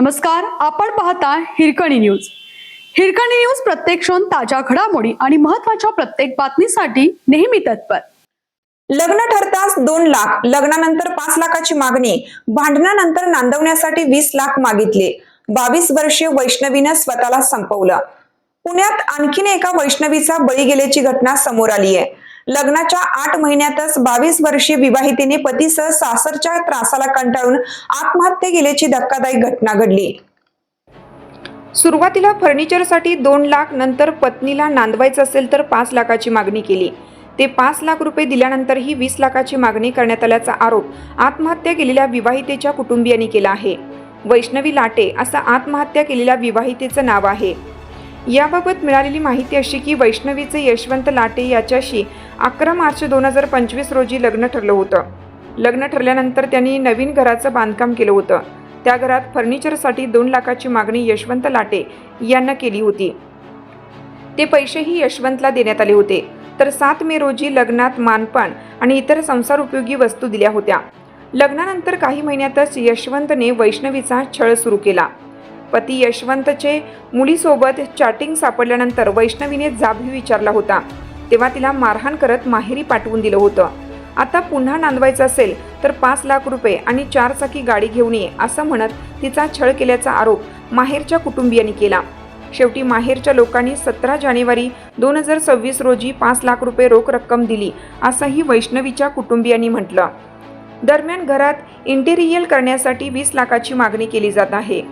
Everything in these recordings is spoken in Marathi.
नमस्कार, आपण पाहता हिरकणी न्यूज। हिरकणी न्यूज प्रत्येक क्षण ताज्या घडामोडी आणि महत्त्वाच्या प्रत्येक बातमीसाठी नेहमी तत्पर। लग्न ठरताच 2 लाख, लग्नानंतर 5 लाखाची मागणी, भांडणानंतर नांदवण्यासाठी 20 लाख मागितले। 22 वर्षीय वैष्णवीने स्वतःला संपवलं। पुण्यात आणखीन एका वैष्णवीचा बळी गेल्याची घटना समोर आली आहे। लग्नाच्या 8 महिन्यातच 22 वर्षीय विवाहितेने पतीसह सासरच्या त्रासाला कंटाळून आत्महत्या केल्याची धक्कादायक घटना घडली। सुरुवातीला फर्निचरसाठी 2 लाख, नंतर पत्नीला नांदवायचं असेल तर 5 लाखाची मागणी केली। ते 5 लाख रुपये दिल्यानंतरही 20 लाखाची मागणी करण्यात आल्याचा आरोप आत्महत्या केलेल्या विवाहितेच्या कुटुंबियांनी केला आहे। वैष्णवी लाटे असं आत्महत्या केलेल्या विवाहितेचं नाव आहे। याबाबत मिळालेली माहिती अशी की वैष्णवीचे यशवंत लाटे याच्याशी 11 मार्च 2025 रोजी लग्न ठरलं होतं। लग्न ठरल्यानंतर त्यांनी नवीन घराचं बांधकाम केलं होतं। त्या घरात फर्निचरसाठी 2 लाखाची मागणी यशवंत लाटे यांना केली होती। ते पैसेही यशवंतला देण्यात आले होते। तर 7 मे रोजी लग्नात मानपान आणि इतर संसार उपयोगी वस्तू दिल्या होत्या। लग्नानंतर काही महिन्यातच यशवंतने वैष्णवीचा छळ सुरू केला। पती यशवंतचे मुलीसोबत चॅटिंग सापडल्यानंतर वैष्णवीने जाबही विचारला होता, तेव्हा तिला मारहाण करत माहेरी पाठवून दिलं होतं। आता पुन्हा नांदवायचं असेल तर 5 लाख रुपये आणि 4 चाकी गाडी घेऊन ये असं म्हणत तिचा छळ केल्याचा आरोप माहेरच्या कुटुंबियांनी केला। शेवटी माहेरच्या लोकांनी 17 जानेवारी 2026 रोजी 5 लाख रुपये रोख रक्कम दिली असंही वैष्णवीच्या कुटुंबियांनी म्हटलं। दरम्यान घरात इंटेरियर करण्यासाठी 20 लाखाची मागणी केली जात आहे।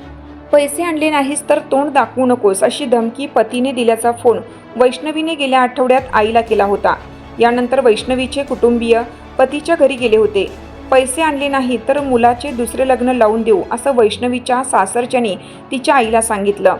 पैसे आणले नाहीस तर तोंड दाखवू नकोस अशी धमकी पतीने दिल्याचा फोन वैष्णवीने गेल्या आठवड्यात आईला केला होता। यानंतर वैष्णवीचे कुटुंबीय पतीच्या घरी गेले होते। पैसे आणले नाही तर मुलाचे दुसरे लग्न लावून देऊ असं वैष्णवीच्या सासरच्याने तिच्या आईला सांगितलं।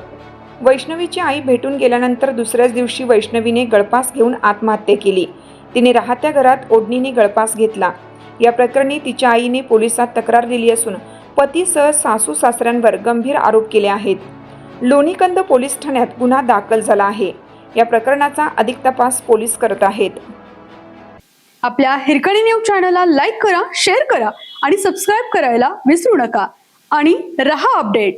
वैष्णवीची आई भेटून गेल्यानंतर दुसऱ्याच दिवशी वैष्णवीने गळफास घेऊन आत्महत्या केली। तिने राहत्या घरात ओढणीने गळफास घेतला। या प्रकरणी तिच्या आईने पोलिसात तक्रार दिली असून पतीसह सासू सासऱ्यांवर गंभीर आरोप केले आहेत। लोणीकंद पोलीस ठाण्यात गुन्हा दाखल झाला आहे। या प्रकरणाचा अधिक तपास पोलीस करत आहेत। आपल्या हिरकणी न्यूज चॅनलला लाईक करा, शेअर करा आणि सबस्क्राइब करायला विसरू नका आणि रहा अपडेट।